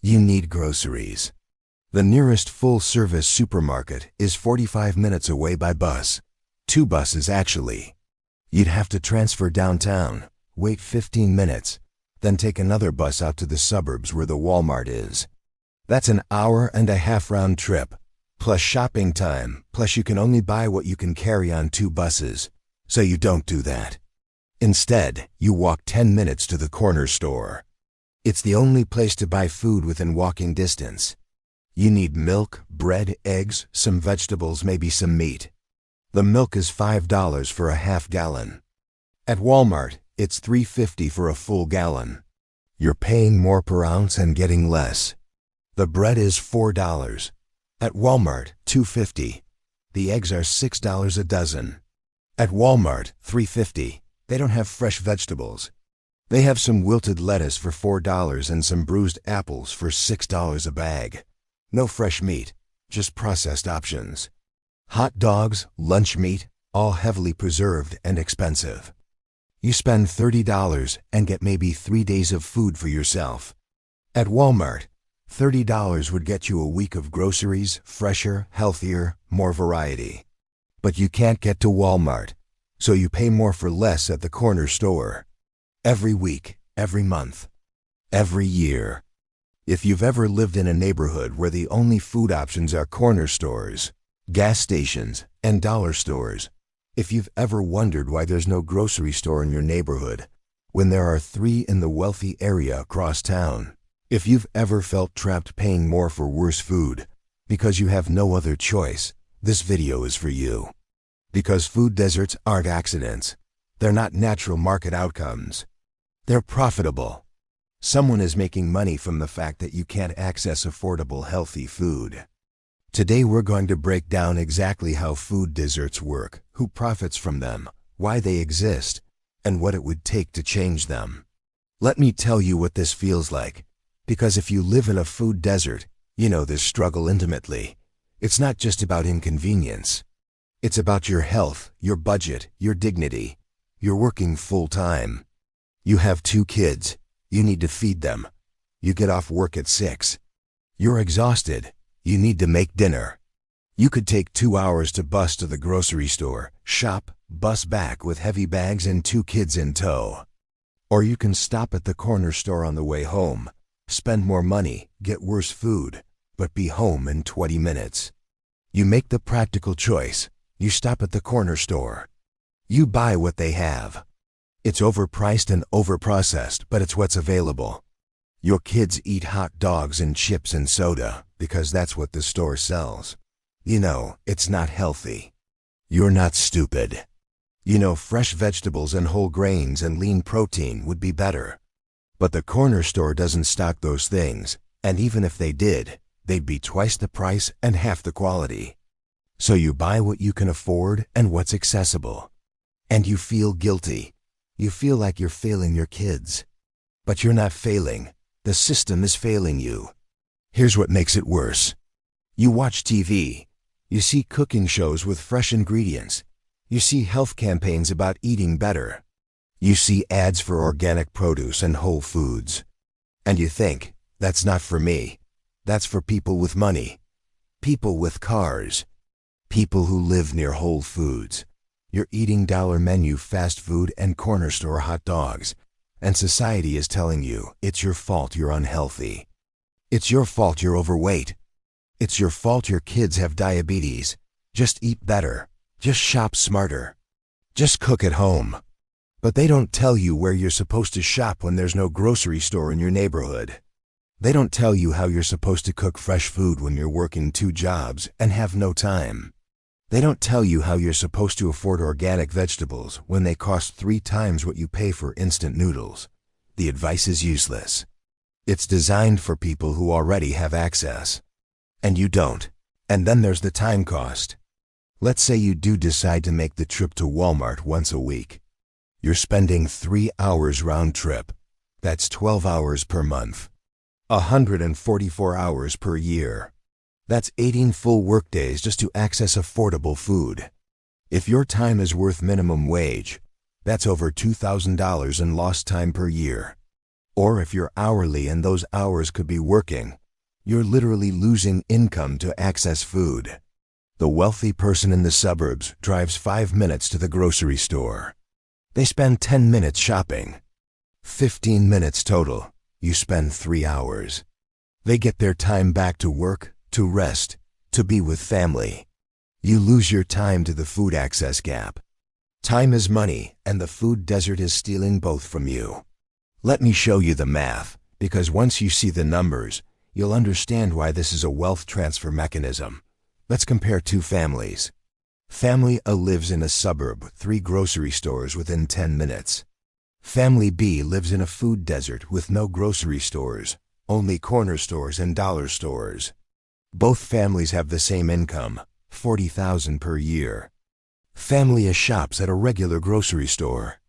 You need groceries. The nearest full-service supermarket is 45 minutes away by bus. 2 buses, actually. You'd have to transfer downtown, wait 15 minutes, then take another bus out to the suburbs where the Walmart is. That's an hour-and-a-half round trip, plus shopping time, plus you can only buy what you can carry on 2 buses, so you don't do that. Instead, you walk 10 minutes to the corner store. It's the only place to buy food within walking distance. You need milk, bread, eggs, some vegetables, maybe some meat. The milk is $5 for a half gallon. At Walmart, it's $3.50 for a full gallon. You're paying more per ounce and getting less. The bread is $4. At Walmart, $2.50. The eggs are $6 a dozen. At Walmart, $3.50. They don't have fresh vegetables. They have some wilted lettuce for $4 and some bruised apples for $6 a bag. No fresh meat, just processed options. Hot dogs, lunch meat, all heavily preserved and expensive. You spend $30 and get maybe 3 days of food for yourself. At Walmart, $30 would get you a week of groceries, fresher, healthier, more variety. But you can't get to Walmart, so you pay more for less at the corner store. Every week, every month, every year. If you've ever lived in a neighborhood where the only food options are corner stores, gas stations, and dollar stores, if you've ever wondered why there's no grocery store in your neighborhood when there are 3 in the wealthy area across town, if you've ever felt trapped paying more for worse food because you have no other choice, this video is for you. Because food deserts aren't accidents. They're not natural market outcomes. They're profitable. Someone is making money from the fact that you can't access affordable, healthy food. Today we're going to break down exactly how food deserts work, who profits from them, why they exist, and what it would take to change them. Let me tell you what this feels like, because if you live in a food desert, you know this struggle intimately. It's not just about inconvenience. It's about your health, your budget, your dignity. You're working full-time. You have 2 kids. You need to feed them. You get off work at 6. You're exhausted. You need to make dinner. You could take 2 hours to bus to the grocery store, shop, bus back with heavy bags and 2 kids in tow. Or you can stop at the corner store on the way home, spend more money, get worse food, but be home in 20 minutes. You make the practical choice. You stop at the corner store. You buy what they have. It's overpriced and overprocessed, but it's what's available. Your kids eat hot dogs and chips and soda because that's what the store sells. You know, it's not healthy. You're not stupid. You know fresh vegetables and whole grains and lean protein would be better. But the corner store doesn't stock those things, and even if they did, they'd be twice the price and half the quality. So you buy what you can afford and what's accessible. And you feel guilty. You feel like you're failing your kids. But you're not failing. The system is failing you. Here's what makes it worse. You watch TV. You see cooking shows with fresh ingredients. You see health campaigns about eating better. You see ads for organic produce and whole foods. And you think, that's not for me. That's for people with money. People with cars. People who live near Whole Foods. You're eating dollar menu fast food and corner store hot dogs. And society is telling you it's your fault you're unhealthy. It's your fault you're overweight. It's your fault your kids have diabetes. Just eat better. Just shop smarter. Just cook at home. But they don't tell you where you're supposed to shop when there's no grocery store in your neighborhood. They don't tell you how you're supposed to cook fresh food when you're working 2 jobs and have no time. They don't tell you how you're supposed to afford organic vegetables when they cost 3 times what you pay for instant noodles. The advice is useless. It's designed for people who already have access. And you don't. And then there's the time cost. Let's say you do decide to make the trip to Walmart once a week. You're spending 3 hours round trip. That's 12 hours per month. 144 hours per year. That's 18 full workdays just to access affordable food. If your time is worth minimum wage, that's over $2,000 in lost time per year. Or if you're hourly and those hours could be working, you're literally losing income to access food. The wealthy person in the suburbs drives 5 minutes to the grocery store. They spend 10 minutes shopping. 15 minutes total. You spend 3 hours. They get their time back to work, to rest, to be with family. You lose your time to the food access gap. Time is money, and the food desert is stealing both from you. Let me show you the math, because once you see the numbers, you'll understand why this is a wealth transfer mechanism. Let's compare two families. Family A lives in a suburb with 3 grocery stores within 10 minutes. Family B lives in a food desert with no grocery stores, only corner stores and dollar stores. Both families have the same income, $40,000 per year. Family A shops at a regular grocery store.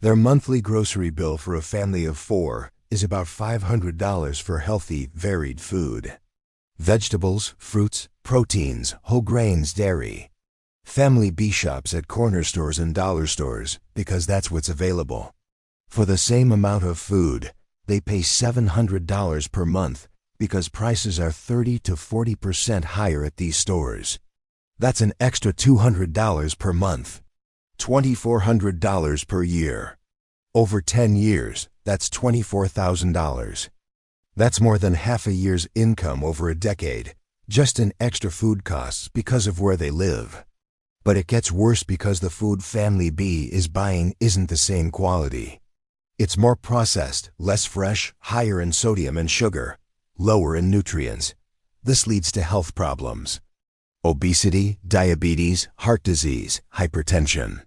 Their monthly grocery bill for a family of 4 is about $500 for healthy, varied food. Vegetables, fruits, proteins, whole grains, dairy. Family B shops at corner stores and dollar stores because that's what's available. For the same amount of food, they pay $700 per month because prices are 30 to 40% higher at these stores. That's an extra $200 per month. $2,400 per year. Over 10 years, that's $24,000. That's more than half a year's income over a decade, just in extra food costs because of where they live. But it gets worse because the food Family B is buying isn't the same quality. It's more processed, less fresh, higher in sodium and sugar, lower in nutrients. This leads to health problems. Obesity, diabetes, heart disease, hypertension.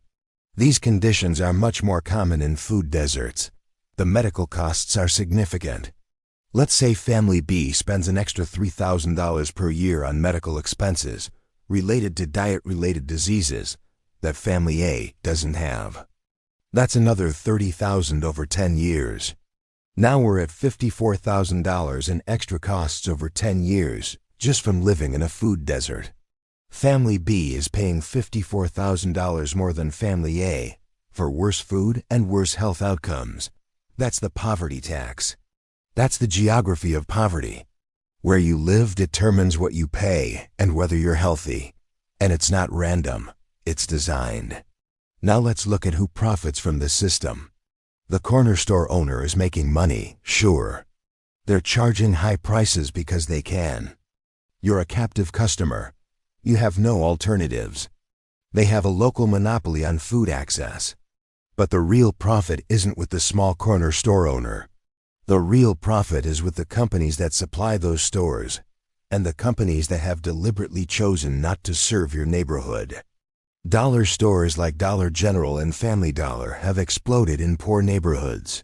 These conditions are much more common in food deserts. The medical costs are significant. Let's say Family B spends an extra $3,000 per year on medical expenses related to diet-related diseases that Family A doesn't have. That's another $30,000 over 10 years. Now we're at $54,000 in extra costs over 10 years just from living in a food desert. Family B is paying $54,000 more than Family A for worse food and worse health outcomes. That's the poverty tax. That's the geography of poverty. Where you live determines what you pay and whether you're healthy. And it's not random, it's designed. Now let's look at who profits from this system. The corner store owner is making money, sure. They're charging high prices because they can. You're a captive customer. You have no alternatives. They have a local monopoly on food access. But the real profit isn't with the small corner store owner. The real profit is with the companies that supply those stores, and the companies that have deliberately chosen not to serve your neighborhood. Dollar stores like Dollar General and Family Dollar have exploded in poor neighborhoods.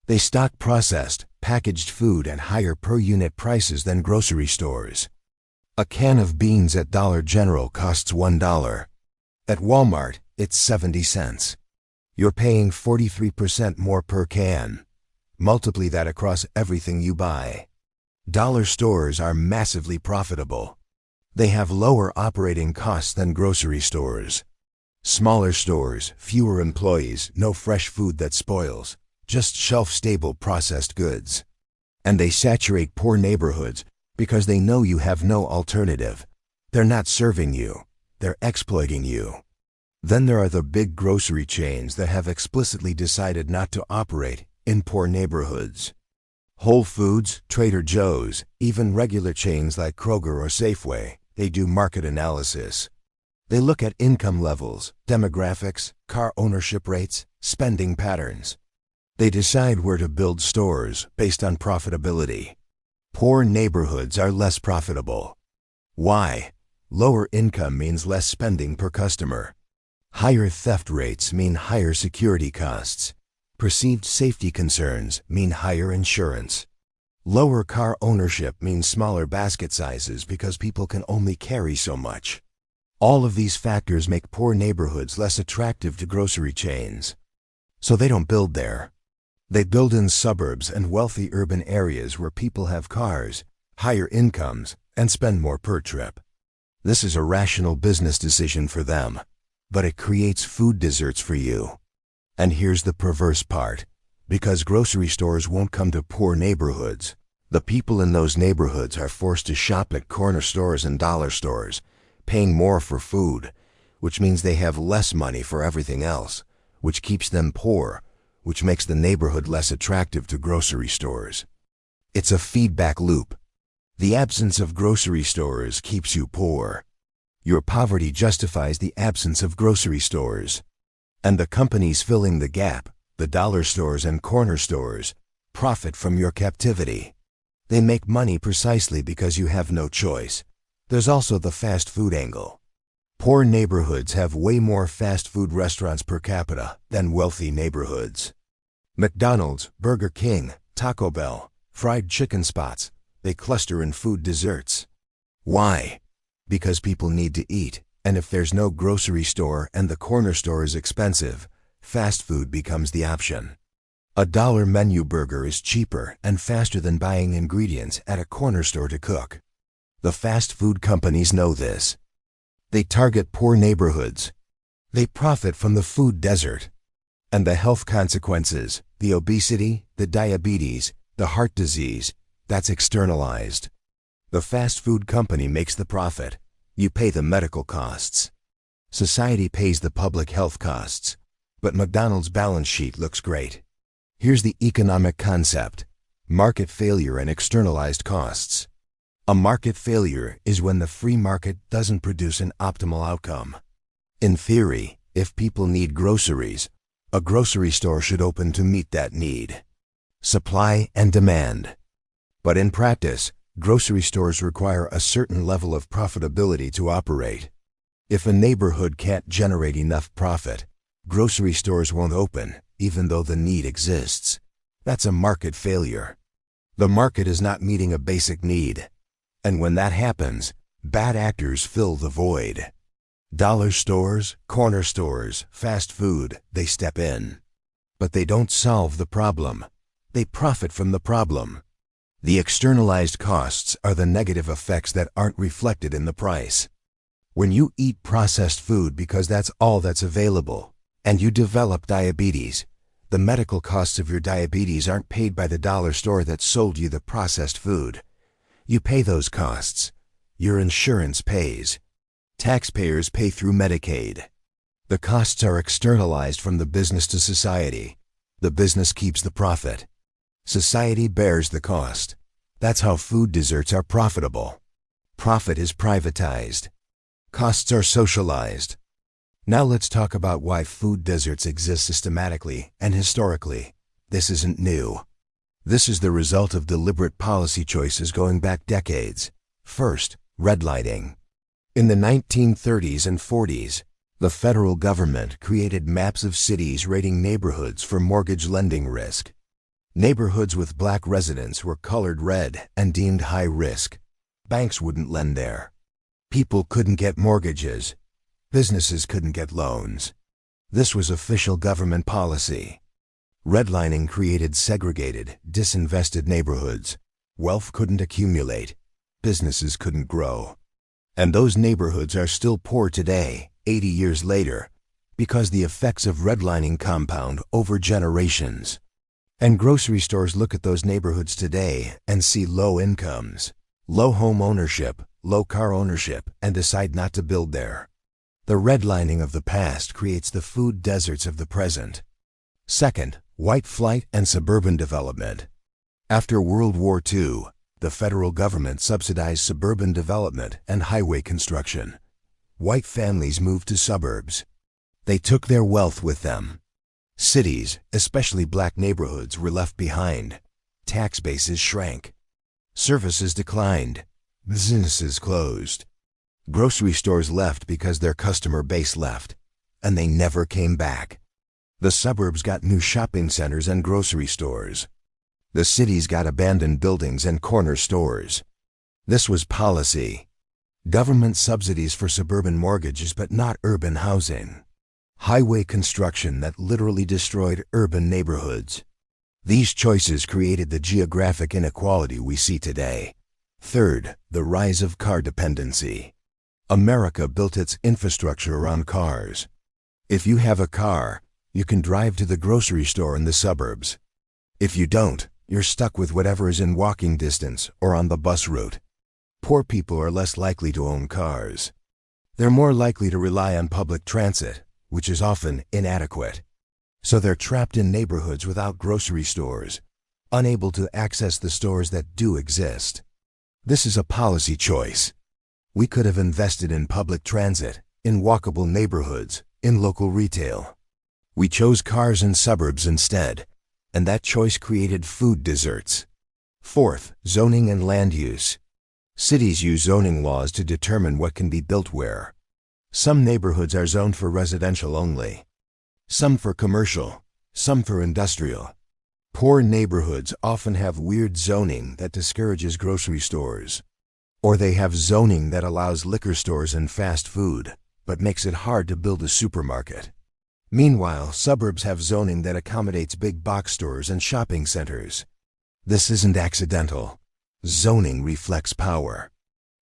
They stock processed, packaged food at higher per-unit prices than grocery stores. A can of beans at Dollar General costs $1. At Walmart, it's 70 cents. You're paying 43% more per can. Multiply that across everything you buy. Dollar stores are massively profitable. They have lower operating costs than grocery stores. Smaller stores, fewer employees, no fresh food that spoils, just shelf-stable processed goods. And they saturate poor neighborhoods because they know you have no alternative. They're not serving you, they're exploiting you. Then there are the big grocery chains that have explicitly decided not to operate in poor neighborhoods. Whole Foods, Trader Joe's, even regular chains like Kroger or Safeway, they do market analysis. They look at income levels, demographics, car ownership rates, spending patterns. They decide where to build stores based on profitability. Poor neighborhoods are less profitable. Why? Lower income means less spending per customer. Higher theft rates mean higher security costs. Perceived safety concerns mean higher insurance. Lower car ownership means smaller basket sizes because people can only carry so much. All of these factors make poor neighborhoods less attractive to grocery chains. So they don't build there. They build in suburbs and wealthy urban areas where people have cars, higher incomes, and spend more per trip. This is a rational business decision for them, but it creates food deserts for you. And here's the perverse part. Because grocery stores won't come to poor neighborhoods. The people in those neighborhoods are forced to shop at corner stores and dollar stores, paying more for food, which means they have less money for everything else, which keeps them poor, which makes the neighborhood less attractive to grocery stores. It's a feedback loop. The absence of grocery stores keeps you poor. Your poverty justifies the absence of grocery stores. And the companies filling the gap, the dollar stores and corner stores, profit from your captivity. They make money precisely because you have no choice. There's also the fast food angle. Poor neighborhoods have way more fast food restaurants per capita than wealthy neighborhoods. McDonald's, Burger King, Taco Bell, fried chicken spots, they cluster in food desserts. Why? Because people need to eat, and if there's no grocery store and the corner store is expensive, fast food becomes the option. A $1 menu burger is cheaper and faster than buying ingredients at a corner store to cook. The fast food companies know this. They target poor neighborhoods. They profit from the food desert. And the health consequences, the obesity, the diabetes, the heart disease, that's externalized. The fast food company makes the profit. You pay the medical costs. Society pays the public health costs. But McDonald's balance sheet looks great. Here's the economic concept: market failure and externalized costs. A market failure is when the free market doesn't produce an optimal outcome. In theory, if people need groceries, a grocery store should open to meet that need. Supply and demand. But in practice, grocery stores require a certain level of profitability to operate. If a neighborhood can't generate enough profit, grocery stores won't open, even though the need exists. That's a market failure. The market is not meeting a basic need. And when that happens, bad actors fill the void. Dollar stores, corner stores, fast food, they step in. But they don't solve the problem. They profit from the problem. The externalized costs are the negative effects that aren't reflected in the price. When you eat processed food because that's all that's available, and you develop diabetes, the medical costs of your diabetes aren't paid by the dollar store that sold you the processed food. You pay those costs. Your insurance pays. Taxpayers pay through Medicaid. The costs are externalized from the business to society. The business keeps the profit. Society bears the cost. That's how food desserts are profitable. Profit is privatized. Costs are socialized. Now let's talk about why food deserts exist systematically and historically. This isn't new. This is the result of deliberate policy choices going back decades. First, redlining. In the 1930s and 40s, the federal government created maps of cities rating neighborhoods for mortgage lending risk. Neighborhoods with black residents were colored red and deemed high risk. Banks wouldn't lend there. People couldn't get mortgages. Businesses couldn't get loans. This was official government policy. Redlining created segregated, disinvested neighborhoods. Wealth couldn't accumulate. Businesses couldn't grow. And those neighborhoods are still poor today, 80 years later, because the effects of redlining compound over generations. And grocery stores look at those neighborhoods today and see low incomes, low home ownership, low car ownership, and decide not to build there. The redlining of the past creates the food deserts of the present. Second, white flight and suburban development. After World War II, the federal government subsidized suburban development and highway construction. White families moved to suburbs. They took their wealth with them. Cities, especially black neighborhoods, were left behind. Tax bases shrank. Services declined. Businesses closed. Grocery stores left because their customer base left, and they never came back. The suburbs got new shopping centers and grocery stores. The cities got abandoned buildings and corner stores. This was policy. Government subsidies for suburban mortgages but not urban housing. Highway construction that literally destroyed urban neighborhoods. These choices created the geographic inequality we see today. Third, the rise of car dependency. America built its infrastructure around cars. If you have a car, you can drive to the grocery store in the suburbs. If you don't, you're stuck with whatever is in walking distance or on the bus route. Poor people are less likely to own cars. They're more likely to rely on public transit, which is often inadequate. So they're trapped in neighborhoods without grocery stores, unable to access the stores that do exist. This is a policy choice. We could have invested in public transit, in walkable neighborhoods, in local retail. We chose cars in suburbs instead, and that choice created food deserts. Fourth, zoning and land use. Cities use zoning laws to determine what can be built where. Some neighborhoods are zoned for residential only, some for commercial, some for industrial. Poor neighborhoods often have weird zoning that discourages grocery stores. Or they have zoning that allows liquor stores and fast food, but makes it hard to build a supermarket. Meanwhile, suburbs have zoning that accommodates big box stores and shopping centers. This isn't accidental. Zoning reflects power.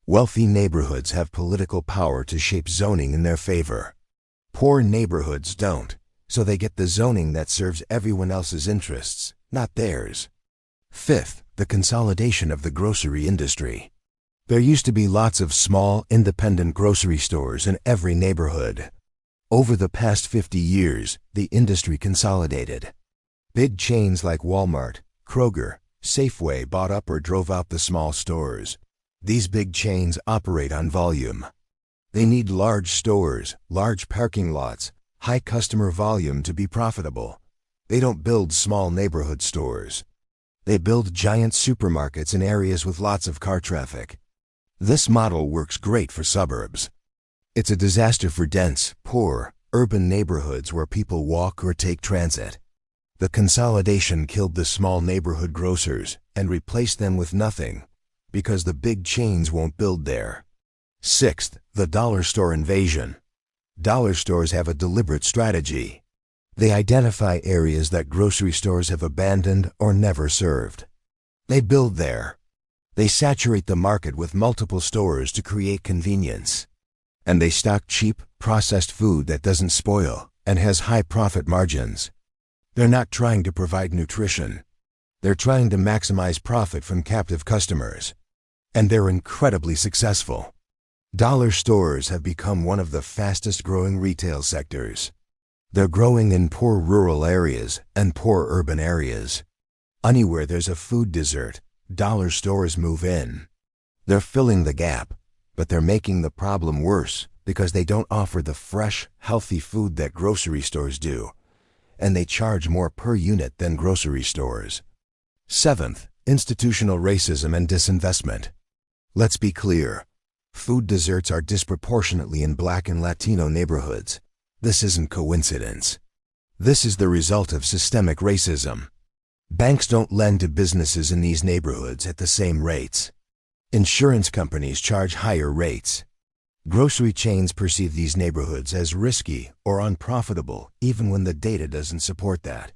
Wealthy neighborhoods have political power to shape zoning in their favor. Poor neighborhoods don't, so they get the zoning that serves everyone else's interests, not theirs. Fifth, the consolidation of the grocery industry. There used to be lots of small, independent grocery stores in every neighborhood. Over the past 50 years, the industry consolidated. Big chains like Walmart, Kroger, Safeway bought up or drove out the small stores. These big chains operate on volume. They need large stores, large parking lots, high customer volume to be profitable. They don't build small neighborhood stores. They build giant supermarkets in areas with lots of car traffic. This model works great for suburbs. It's a disaster for dense, poor, urban neighborhoods where people walk or take transit. The consolidation killed the small neighborhood grocers and replaced them with nothing, because the big chains won't build there. Sixth, the dollar store invasion. Dollar stores have a deliberate strategy. They identify areas that grocery stores have abandoned or never served. They build there. They saturate the market with multiple stores to create convenience. And they stock cheap, processed food that doesn't spoil and has high profit margins. They're not trying to provide nutrition. They're trying to maximize profit from captive customers. And they're incredibly successful. Dollar stores have become one of the fastest growing retail sectors. They're growing in poor rural areas and poor urban areas. Anywhere there's a food desert, dollar stores move in. They're filling the gap, but they're making the problem worse because they don't offer the fresh, healthy food that grocery stores do, and they charge more per unit than grocery stores. Seventh, institutional racism and disinvestment. Let's be clear. Food deserts are disproportionately in Black and Latino neighborhoods. This isn't coincidence. This is the result of systemic racism. Banks don't lend to businesses in these neighborhoods at the same rates. Insurance companies charge higher rates. Grocery chains perceive these neighborhoods as risky or unprofitable even when the data doesn't support that.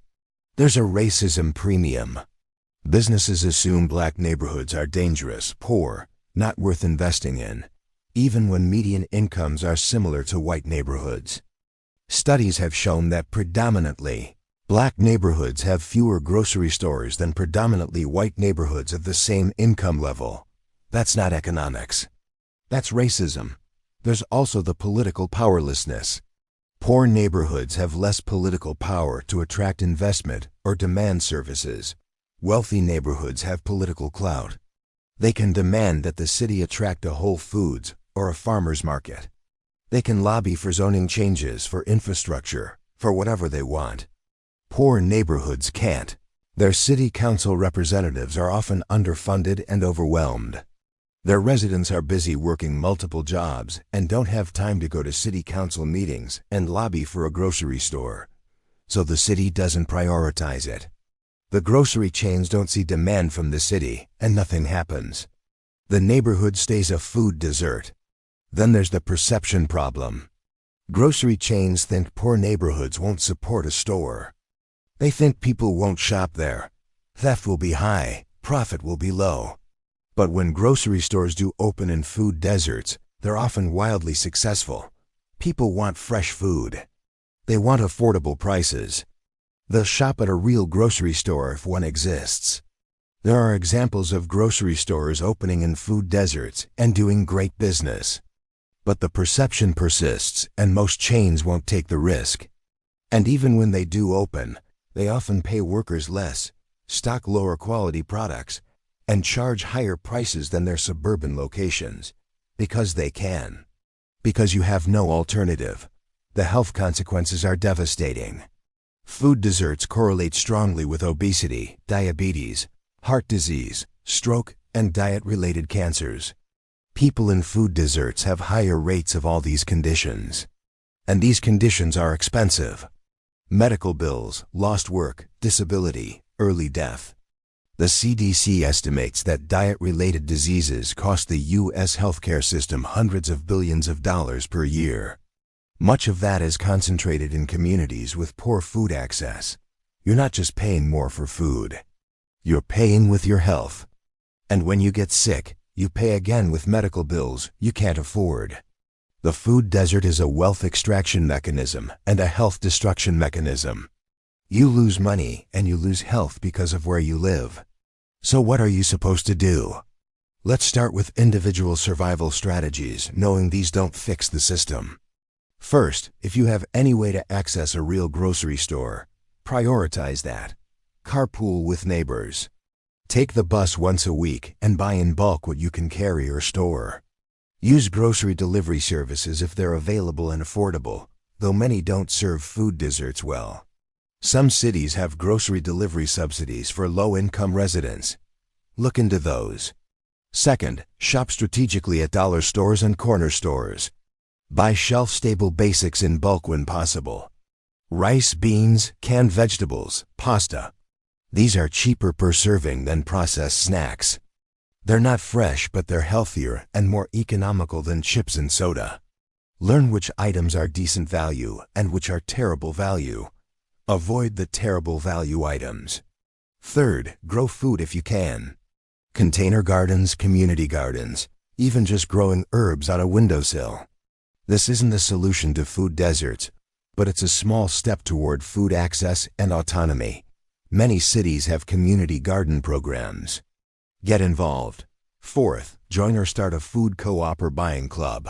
There's a racism premium. Businesses assume Black neighborhoods are dangerous, poor, not worth investing in, even when median incomes are similar to white neighborhoods. Studies have shown that predominantly Black neighborhoods have fewer grocery stores than predominantly white neighborhoods of the same income level. That's not economics. That's racism. There's also the political powerlessness. Poor neighborhoods have less political power to attract investment or demand services. Wealthy neighborhoods have political clout. They can demand that the city attract a Whole Foods or a farmer's market. They can lobby for zoning changes, for infrastructure, for whatever they want. Poor neighborhoods can't. Their city council representatives are often underfunded and overwhelmed. Their residents are busy working multiple jobs and don't have time to go to city council meetings and lobby for a grocery store. So the city doesn't prioritize it. The grocery chains don't see demand from the city and nothing happens. The neighborhood stays a food desert. Then there's the perception problem. Grocery chains think poor neighborhoods won't support a store. They think people won't shop there. Theft will be high, profit will be low. But when grocery stores do open in food deserts, they're often wildly successful. People want fresh food. They want affordable prices. They'll shop at a real grocery store if one exists. There are examples of grocery stores opening in food deserts and doing great business. But the perception persists, and most chains won't take the risk. And even when they do open, they often pay workers less, stock lower quality products, and charge higher prices than their suburban locations. Because they can. Because you have no alternative. The health consequences are devastating. Food deserts correlate strongly with obesity, diabetes, heart disease, stroke, and diet-related cancers. People in food deserts have higher rates of all these conditions. And these conditions are expensive. Medical bills, lost work, disability, early death. The CDC estimates that diet-related diseases cost the U.S. healthcare system hundreds of billions of dollars per year. Much of that is concentrated in communities with poor food access. You're not just paying more for food. You're paying with your health. And when you get sick, you pay again with medical bills you can't afford. The food desert is a wealth extraction mechanism and a health destruction mechanism. You lose money and you lose health because of where you live. So what are you supposed to do? Let's start with individual survival strategies, knowing these don't fix the system. First, if you have any way to access a real grocery store, prioritize that. Carpool with neighbors. Take the bus once a week and buy in bulk what you can carry or store. Use grocery delivery services if they're available and affordable, though many don't serve food deserts well. Some cities have grocery delivery subsidies for low-income residents. Look into those. Second, shop strategically at dollar stores and corner stores. Buy shelf-stable basics in bulk when possible. Rice, beans, canned vegetables, pasta. These are cheaper per serving than processed snacks. They're not fresh, but they're healthier and more economical than chips and soda. Learn which items are decent value and which are terrible value. Avoid the terrible value items. Third, grow food if you can. Container gardens, community gardens, even just growing herbs on a windowsill. This isn't the solution to food deserts, but it's a small step toward food access and autonomy. Many cities have community garden programs. Get involved. Fourth, join or start a food co-op or buying club.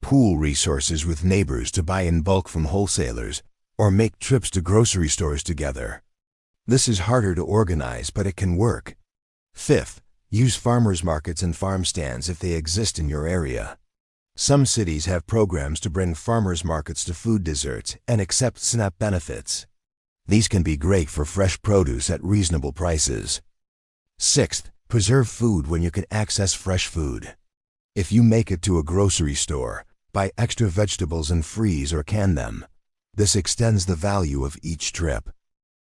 Pool resources with neighbors to buy in bulk from wholesalers, or make trips to grocery stores together. This is harder to organize, but it can work. Fifth, use farmers markets and farm stands if they exist in your area. Some cities have programs to bring farmers markets to food deserts and accept SNAP benefits. These can be great for fresh produce at reasonable prices. Sixth, preserve food when you can access fresh food. If you make it to a grocery store, buy extra vegetables and freeze or can them. This extends the value of each trip.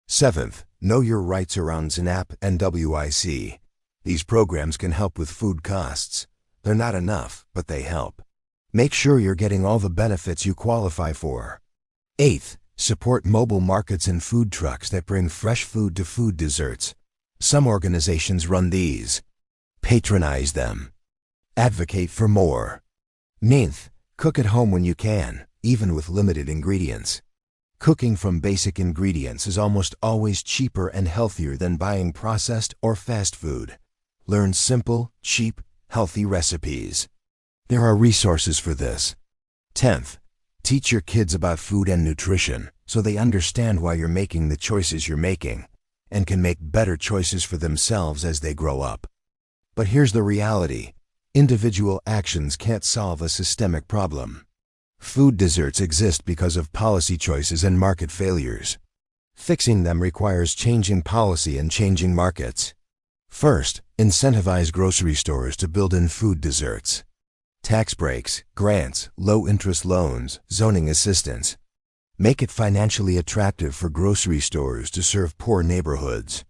Seventh, know your rights around SNAP and WIC. These programs can help with food costs. They're not enough, but they help. Make sure you're getting all the benefits you qualify for. Eighth, support mobile markets and food trucks that bring fresh food to food deserts. Some organizations run these. Patronize them. Advocate for more. Ninth, cook at home when you can, even with limited ingredients. Cooking from basic ingredients is almost always cheaper and healthier than buying processed or fast food. Learn simple, cheap, healthy recipes. There are resources for this. 10th, teach your kids about food and nutrition so they understand why you're making the choices you're making and can make better choices for themselves as they grow up. But here's the reality. Individual actions can't solve a systemic problem. Food deserts exist because of policy choices and market failures. Fixing them requires changing policy and changing markets. First, incentivize grocery stores to build in food deserts. Tax breaks, grants, low-interest loans, zoning assistance. Make it financially attractive for grocery stores to serve poor neighborhoods.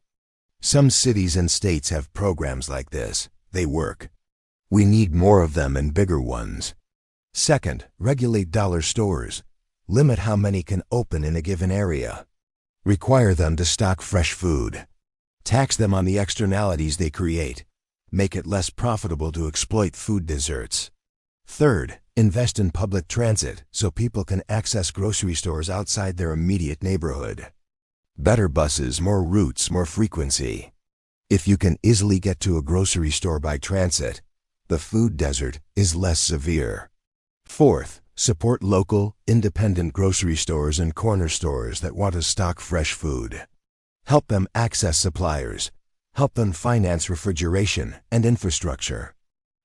Some cities and states have programs like this. They work. We need more of them and bigger ones. Second, regulate dollar stores. Limit how many can open in a given area. Require them to stock fresh food. Tax them on the externalities they create. Make it less profitable to exploit food deserts. Third, invest in public transit so people can access grocery stores outside their immediate neighborhood. Better buses, more routes, more frequency. If you can easily get to a grocery store by transit, the food desert is less severe. Fourth, support local, independent grocery stores and corner stores that want to stock fresh food. Help them access suppliers. Help them finance refrigeration and infrastructure.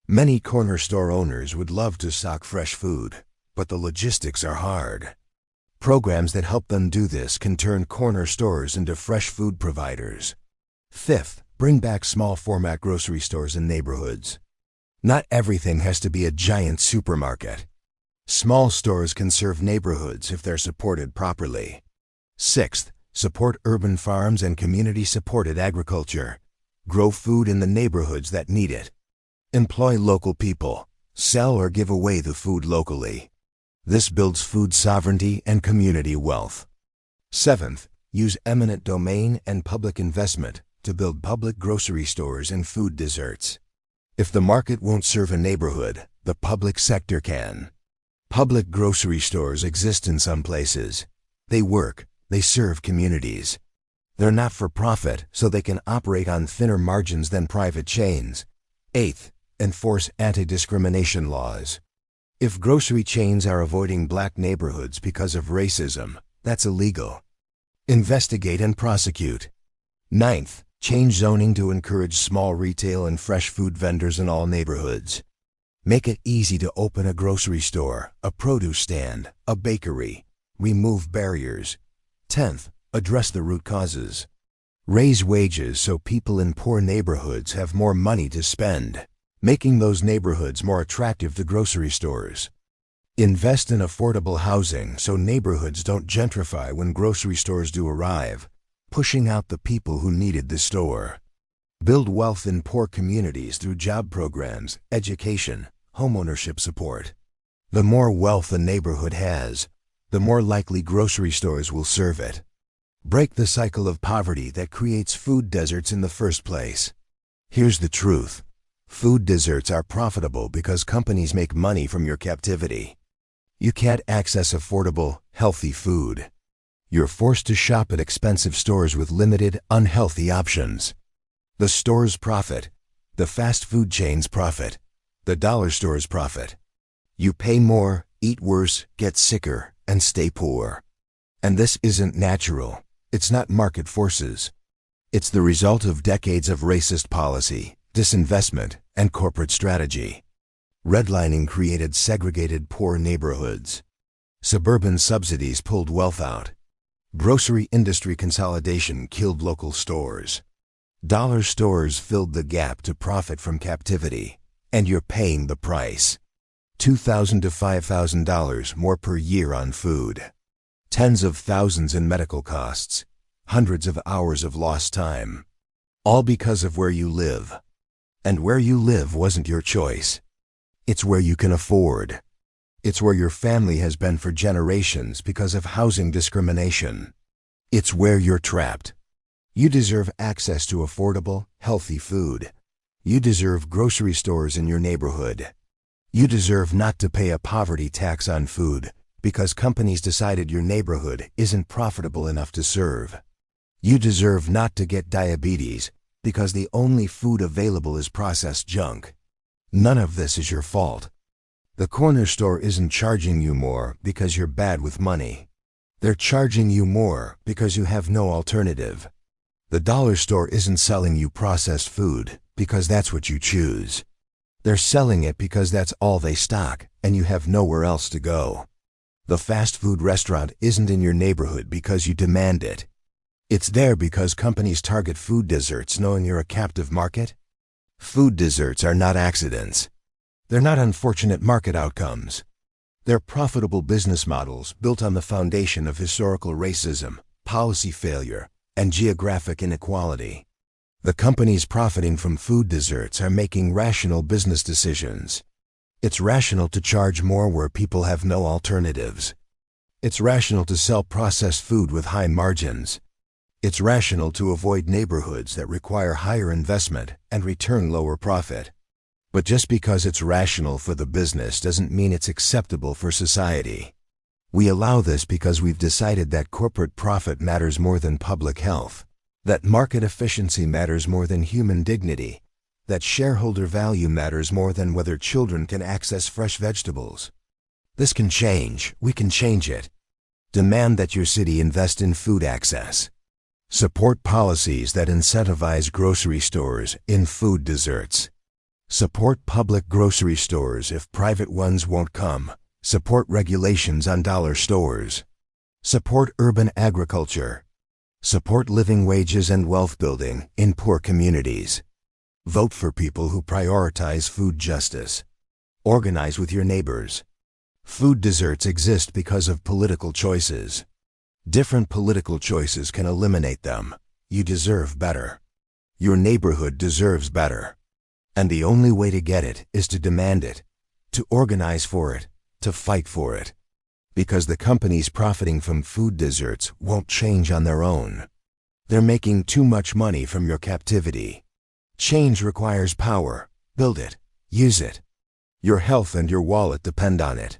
Many corner store owners would love to stock fresh food, but the logistics are hard. Programs that help them do this can turn corner stores into fresh food providers. Fifth, bring back small format grocery stores in neighborhoods. Not everything has to be a giant supermarket. Small stores can serve neighborhoods if they're supported properly. Sixth, support urban farms and community-supported agriculture. Grow food in the neighborhoods that need it. Employ local people. Sell or give away the food locally. This builds food sovereignty and community wealth. Seventh, use eminent domain and public investment to build public grocery stores and food deserts. If the market won't serve a neighborhood, the public sector can. Public grocery stores exist in some places. They work, they serve communities. They're not for profit, so they can operate on thinner margins than private chains. Eighth, enforce anti-discrimination laws. If grocery chains are avoiding black neighborhoods because of racism, that's illegal. Investigate and prosecute. Ninth, change zoning to encourage small retail and fresh food vendors in all neighborhoods. Make it easy to open a grocery store, a produce stand, a bakery. Remove barriers. 10th, address the root causes. Raise wages so people in poor neighborhoods have more money to spend, making those neighborhoods more attractive to grocery stores. Invest in affordable housing so neighborhoods don't gentrify when grocery stores do arrive, pushing out the people who needed the store. Build wealth in poor communities through job programs, education, homeownership support. The more wealth a neighborhood has, the more likely grocery stores will serve it. Break the cycle of poverty that creates food deserts in the first place. Here's the truth. Food deserts are profitable because companies make money from your captivity. You can't access affordable, healthy food. You're forced to shop at expensive stores with limited, unhealthy options. The stores profit. The fast food chains profit. The dollar stores profit. You pay more, eat worse, get sicker, and stay poor. And this isn't natural. It's not market forces. It's the result of decades of racist policy, disinvestment, and corporate strategy. Redlining created segregated poor neighborhoods. Suburban subsidies pulled wealth out. Grocery industry consolidation killed local stores. Dollar stores filled the gap to profit from captivity, and you're paying the price. $2,000 to $5,000 more per year on food. Tens of thousands in medical costs. Hundreds of hours of lost time. All because of where you live. And where you live wasn't your choice. It's where you can afford. It's where your family has been for generations because of housing discrimination. It's where you're trapped. You deserve access to affordable, healthy food. You deserve grocery stores in your neighborhood. You deserve not to pay a poverty tax on food because companies decided your neighborhood isn't profitable enough to serve. You deserve not to get diabetes because the only food available is processed junk. None of this is your fault. The corner store isn't charging you more because you're bad with money. They're charging you more because you have no alternative. The dollar store isn't selling you processed food because that's what you choose. They're selling it because that's all they stock and you have nowhere else to go. The fast food restaurant isn't in your neighborhood because you demand it. It's there because companies target food deserts knowing you're a captive market. Food deserts are not accidents. They're not unfortunate market outcomes. They're profitable business models built on the foundation of historical racism, policy failure, and geographic inequality. The companies profiting from food deserts are making rational business decisions. It's rational to charge more where people have no alternatives. It's rational to sell processed food with high margins. It's rational to avoid neighborhoods that require higher investment and return lower profit. But just because it's rational for the business doesn't mean it's acceptable for society. We allow this because we've decided that corporate profit matters more than public health, that market efficiency matters more than human dignity, that shareholder value matters more than whether children can access fresh vegetables. This can change. We can change it. Demand that your city invest in food access. Support policies that incentivize grocery stores in food deserts. Support public grocery stores if private ones won't come. Support regulations on dollar stores. Support urban agriculture. Support living wages and wealth building in poor communities. Vote for people who prioritize food justice. Organize with your neighbors. Food deserts exist because of political choices. Different political choices can eliminate them. You deserve better. Your neighborhood deserves better. And the only way to get it is to demand it, to organize for it, to fight for it. Because the companies profiting from food deserts won't change on their own. They're making too much money from your captivity. Change requires power. Build it. Use it. Your health and your wallet depend on it.